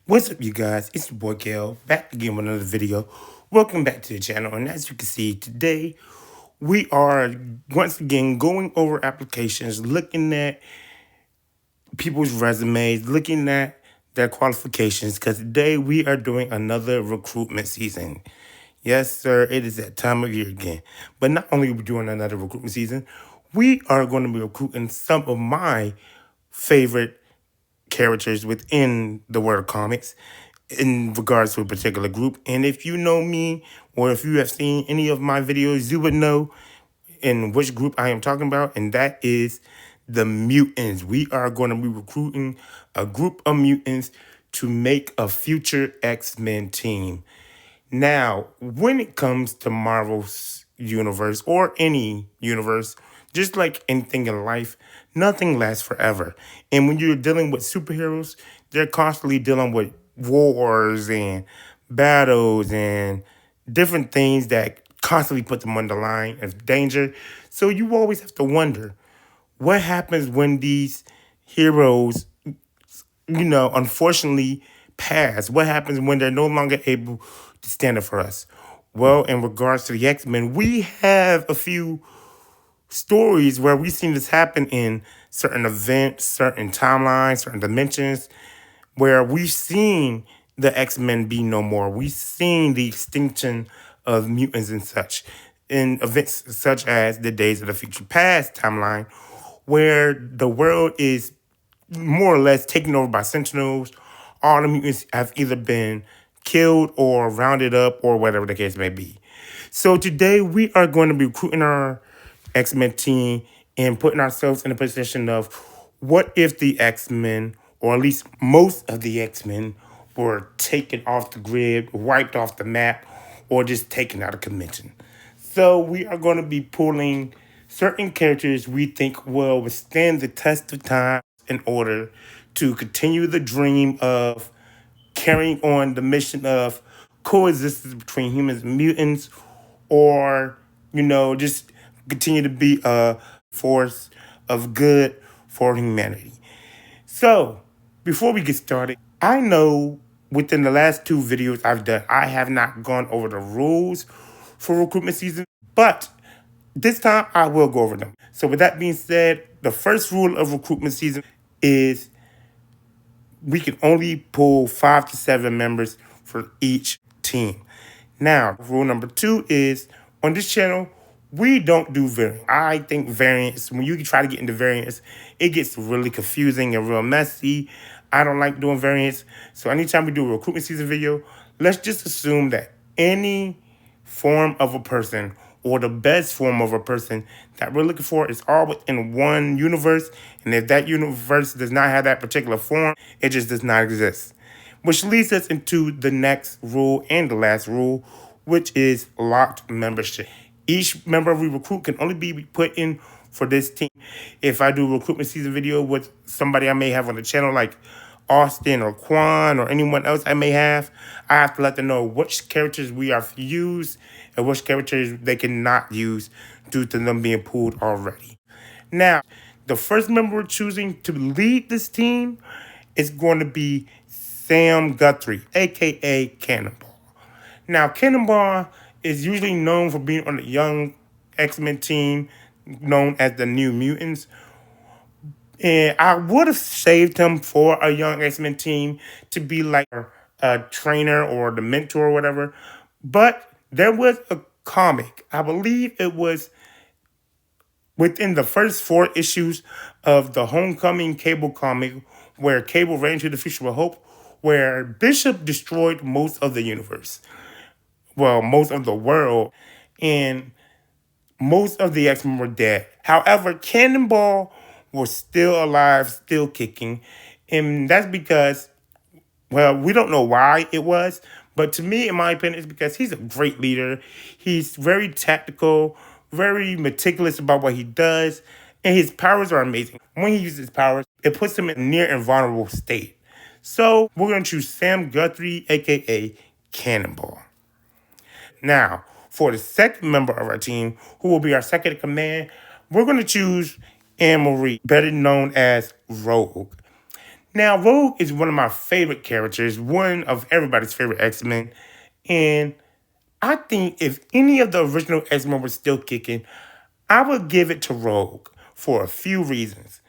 What's up, you guys? It's your boy Kel, back again with another video. Welcome back to the channel, and as you can see, today we are once again going over applications, looking at people's resumes, looking at their qualifications, because today we are doing another recruitment season. Yes, sir, it is that time of year again. But not only are we doing another recruitment season, we are going to be recruiting some of my favorite characters within the world of comics in regards to a particular group. And if you know me, or if you have seen any of my videos, you would know in which group I am talking about, and that is the Mutants. We are going to be recruiting a group of mutants to make a future X-Men team. Now, when it comes to Marvel's universe or any universe, just like anything in life, nothing lasts forever. And when you're dealing with superheroes, they're constantly dealing with wars and battles and different things that constantly put them on the line of danger. So you always have to wonder, what happens when these heroes, unfortunately pass? What happens when they're no longer able to stand up for us? Well, in regards to the X-Men, we have a few stories where we've seen this happen in certain events, certain timelines, certain dimensions, where we've seen the X-Men be no more. We've seen the extinction of mutants and such in events such as the Days of the Future Past timeline, where the world is more or less taken over by sentinels. All the mutants have either been killed or rounded up or whatever the case may be. So today we are going to be recruiting our X-Men team and putting ourselves in a position of, what if the X-Men, or at least most of the X-Men, were taken off the grid, wiped off the map, or just taken out of convention. So we are going to be pulling certain characters we think will withstand the test of time in order to continue the dream of carrying on the mission of coexistence between humans and mutants, or, just continue to be a force of good for humanity. So, before we get started, I know within the last two videos I've done, I have not gone over the rules for recruitment season, but this time I will go over them. So with that being said, the first rule of recruitment season is we can only pull 5 to 7 members for each team. Now, rule number 2 is, on this channel, we don't do variants. I think variants, when you try to get into variants, it gets really confusing and real messy. I don't like doing variants. So anytime we do a recruitment season video, let's just assume that any form of a person, or the best form of a person that we're looking for, is all within one universe. And if that universe does not have that particular form, it just does not exist. Which leads us into the next rule and the last rule, which is locked membership. Each member we recruit can only be put in for this team. If I do a recruitment season video with somebody I may have on the channel, like Austin or Quan or anyone else I may have, I have to let them know which characters we are to use and which characters they cannot use due to them being pulled already. Now, the first member we're choosing to lead this team is going to be Sam Guthrie, aka Cannonball. Now, Cannonball is usually known for being on the young X-Men team known as the New Mutants. And I would have saved him for a young X-Men team to be like a trainer or the mentor or whatever. But there was a comic, I believe it was within the first 4 issues of the Homecoming Cable comic, where Cable ran to the future with hope, where Bishop destroyed most of the universe. Well, most of the world, and most of the X-Men were dead. However, Cannonball was still alive, still kicking, and that's because, well, we don't know why it was, but to me, in my opinion, it's because he's a great leader. He's very tactical, very meticulous about what he does, and his powers are amazing. When he uses his powers, it puts him in a near invulnerable state. So we're going to choose Sam Guthrie, aka Cannonball. Now, for the second member of our team, who will be our second in command, we're going to choose Anne Marie, better known as Rogue. Now, Rogue is one of my favorite characters, one of everybody's favorite X-Men. And I think if any of the original X-Men were still kicking, I would give it to Rogue for a few reasons.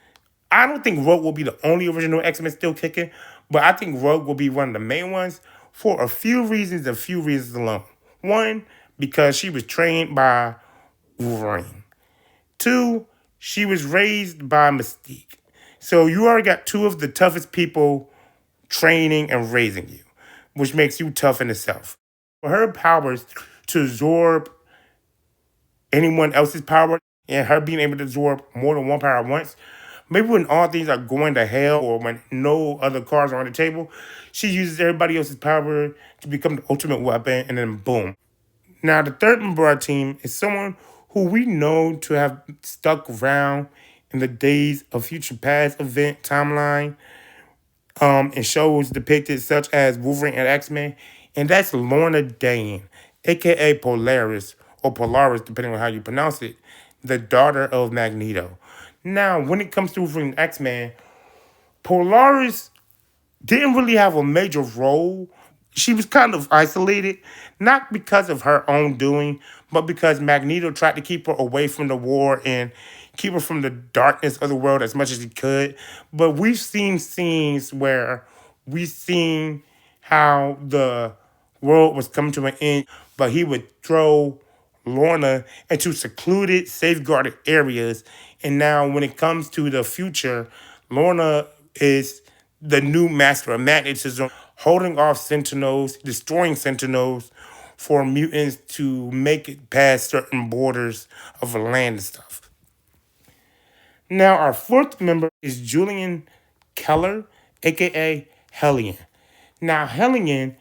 I don't think Rogue will be the only original X-Men still kicking, but I think Rogue will be one of the main ones for a few reasons alone. One, because she was trained by Wolverine. Two, she was raised by Mystique. So you already got two of the toughest people training and raising you, which makes you tough in itself. For her powers to absorb anyone else's power and her being able to absorb more than one power at once, maybe when all things are going to hell or when no other cards are on the table, she uses everybody else's power to become the ultimate weapon and then boom. Now, the third member of our team is someone who we know to have stuck around in the Days of Future Past event timeline in shows depicted such as Wolverine and X-Men, and that's Lorna Dane, aka Polaris, or Polaris, depending on how you pronounce it, the daughter of Magneto. Now, when it comes to Wolverine and X-Men, Polaris didn't really have a major role. She was kind of isolated, not because of her own doing, but because Magneto tried to keep her away from the war and keep her from the darkness of the world as much as he could. But we've seen scenes where we've seen how the world was coming to an end, but he would throw Lorna into secluded, safeguarded areas. And now, when it comes to the future, Lorna is the new master of magnetism, holding off sentinels, destroying sentinels for mutants to make it past certain borders of the land and stuff. Now, our fourth member is Julian Keller, aka Hellion. Now, Hellion,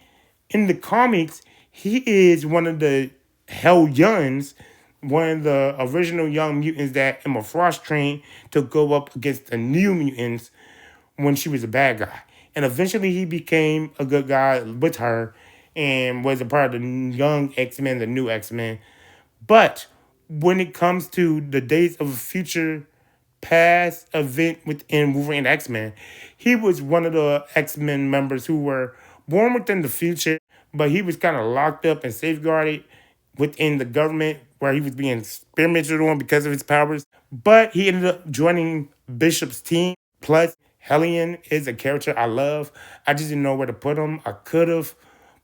in the comics, he is one of the Hellions, one of the original young mutants that Emma Frost trained to go up against the new mutants when she was a bad guy. And eventually he became a good guy with her and was a part of the young X-Men, the new X-Men. But when it comes to the Days of Future Past event within Wolverine and X-Men, he was one of the X-Men members who were born within the future, but he was kind of locked up and safeguarded within the government where he was being experimented on because of his powers. But he ended up joining Bishop's team. Plus, Hellion is a character I love. I just didn't know where to put him. I could have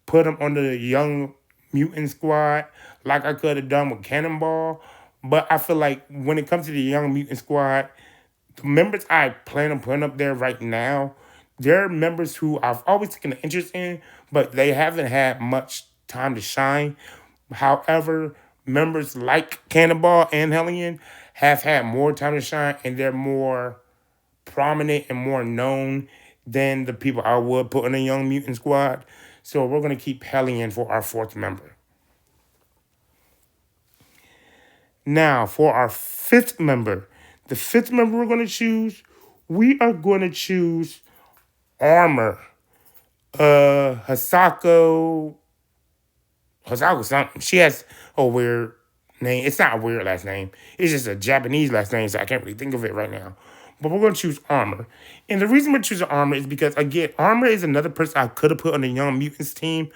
put him on the Young Mutant Squad like I could have done with Cannonball. But I feel like when it comes to the Young Mutant Squad, the members I plan on putting up there right now, they're members who I've always taken an interest in, but they haven't had much time to shine. However, members like Cannonball and Hellion have had more time to shine, and they're more prominent and more known than the people I would put in a Young Mutant Squad. So we're going to keep Hellion for our fourth member. Now, for our fifth member, the fifth member we're going to choose, we are going to choose Armor. Hisako something. She has a weird name. It's not a weird last name. It's just a Japanese last name, so I can't really think of it right now. But we're going to choose Armor. And the reason we're choosing Armor is because, again, Armor is another person I could have put on the Young Mutants team,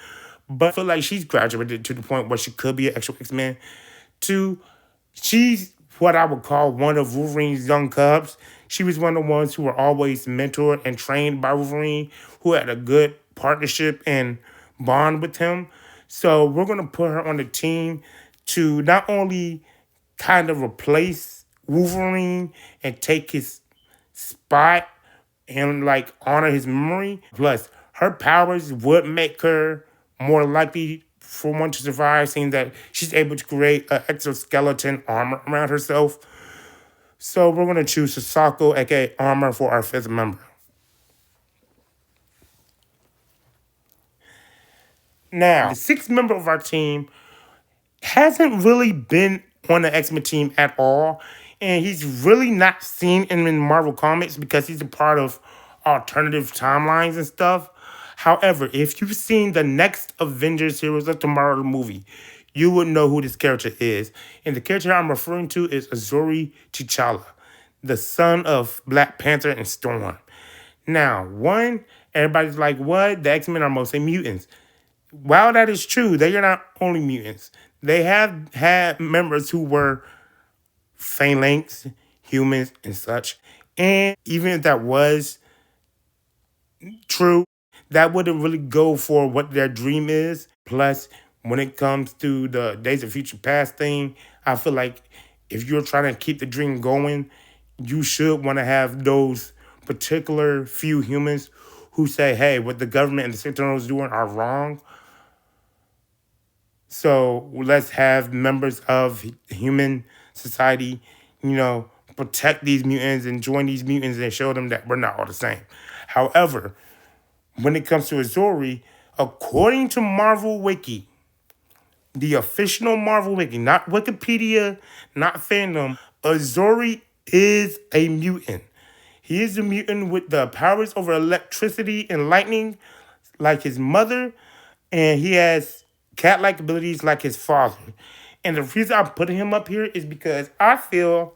but I feel like she's graduated to the point where she could be an actual X-Men. Two, she's what I would call one of Wolverine's young cubs. She was one of the ones who were always mentored and trained by Wolverine, who had a good partnership and bond with him. So we're going to put her on the team to not only kind of replace Wolverine and take his spot and like honor his memory. Plus, her powers would make her more likely for one to survive, seeing that she's able to create an exoskeleton armor around herself. So we're going to choose Sasako, aka Armor, for our fifth member. Now, the sixth member of our team hasn't really been on the X-Men team at all. And he's really not seen in Marvel Comics because he's a part of alternative timelines and stuff. However, if you've seen the next Avengers Heroes of Tomorrow movie, you would know who this character is. And the character I'm referring to is Azuri T'Challa, the son of Black Panther and Storm. Now, one, everybody's like, what? The X Men are mostly mutants. While that is true, they are not only mutants. They have had members who were phalanx, humans, and such. And even if that was true, that wouldn't really go for what their dream is. Plus, when it comes to the Days of Future Past thing, I feel like if you're trying to keep the dream going, you should want to have those particular few humans who say, hey, what the government and the Sentinels doing are wrong. So let's have members of human society, protect these mutants and join these mutants and show them that we're not all the same. However, when it comes to Azori, according to Marvel Wiki, the official Marvel Wiki, not Wikipedia, not fandom, Azori is a mutant. He is a mutant with the powers over electricity and lightning, like his mother, and he has cat-like abilities like his father. And the reason I'm putting him up here is because I feel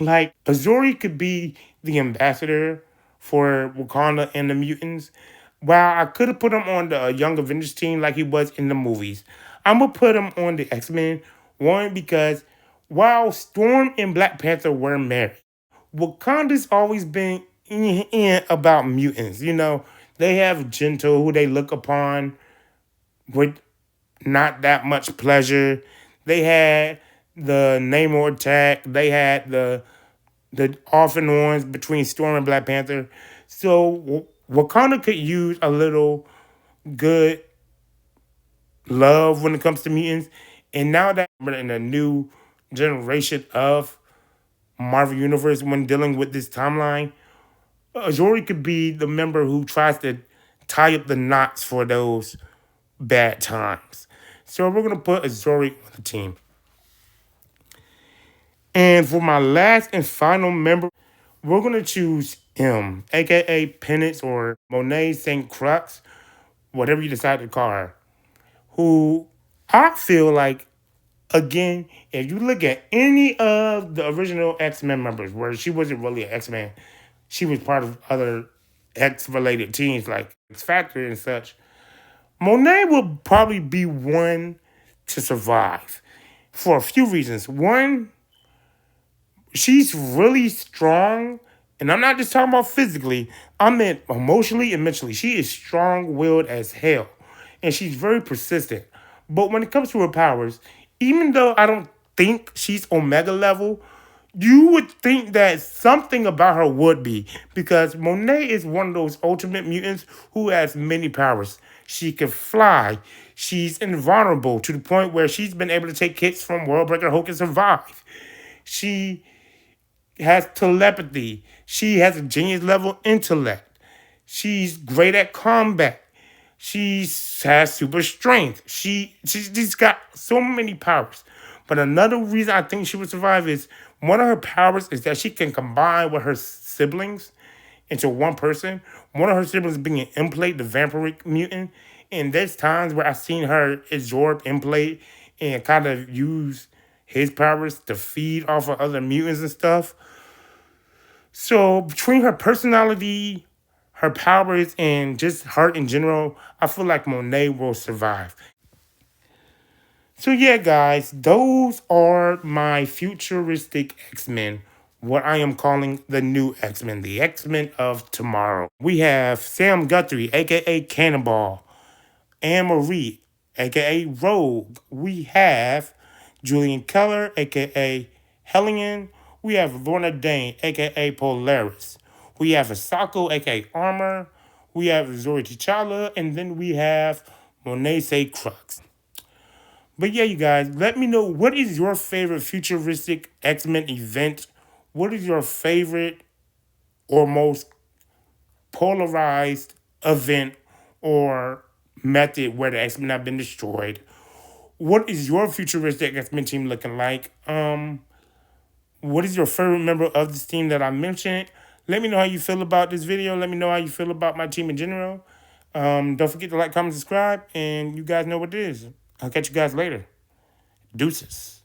like Azori could be the ambassador for Wakanda and the mutants. While I could have put him on the Young Avengers team like he was in the movies, I'm gonna put him on the X-Men. One, because while Storm and Black Panther were married, Wakanda's always been about mutants. They have Gentle, who they look upon with not that much pleasure. They had the Namor attack. They had the off and ons between Storm and Black Panther. So Wakanda could use a little good love when it comes to mutants. And now that we're in a new generation of Marvel Universe when dealing with this timeline, Azori could be the member who tries to tie up the knots for those bad times. So we're going to put Azori on the team. And for my last and final member, we're going to choose M, aka Penance or Monet St. Crux, whatever you decide to call her, who I feel like, again, if you look at any of the original X-Men members, where she wasn't really an X-Men, she was part of other X-related teams like X Factor and such, Monet will probably be one to survive for a few reasons. One, she's really strong, and I'm not just talking about physically, I meant emotionally and mentally. She is strong-willed as hell, and she's very persistent. But when it comes to her powers, even though I don't think she's Omega level, you would think that something about her would be, because Monet is one of those ultimate mutants who has many powers. She can fly. She's invulnerable to the point where she's been able to take hits from Worldbreaker Hulk and survive. She has telepathy. She has a genius level intellect. She's great at combat. She has super strength. She's got so many powers. But another reason I think she would survive is one of her powers is that she can combine with her siblings into one person. One of her siblings being an Implate, the vampiric mutant. And there's times where I've seen her absorb Implate and kind of use his powers to feed off of other mutants and stuff. So between her personality, her powers, and just her in general, I feel like Monet will survive. So yeah, guys, those are my futuristic X-Men, what I am calling the new X-Men, the X-Men of tomorrow. We have Sam Guthrie, aka Cannonball, Anne Marie, aka Rogue. We have Julian Keller, aka Hellion. We have Lorna Dane, aka Polaris. We have Asako, aka Armor. We have Zori T'Challa, and then we have Monet Say Crux. But yeah, you guys, let me know, what is your favorite futuristic X-Men event? What is your favorite or most polarized event or method where the X-Men have been destroyed? What is your futuristic X-Men team looking like? What is your favorite member of this team that I mentioned? Let me know how you feel about this video. Let me know how you feel about my team in general. Don't forget to like, comment, subscribe, and you guys know what it is. I'll catch you guys later. Deuces.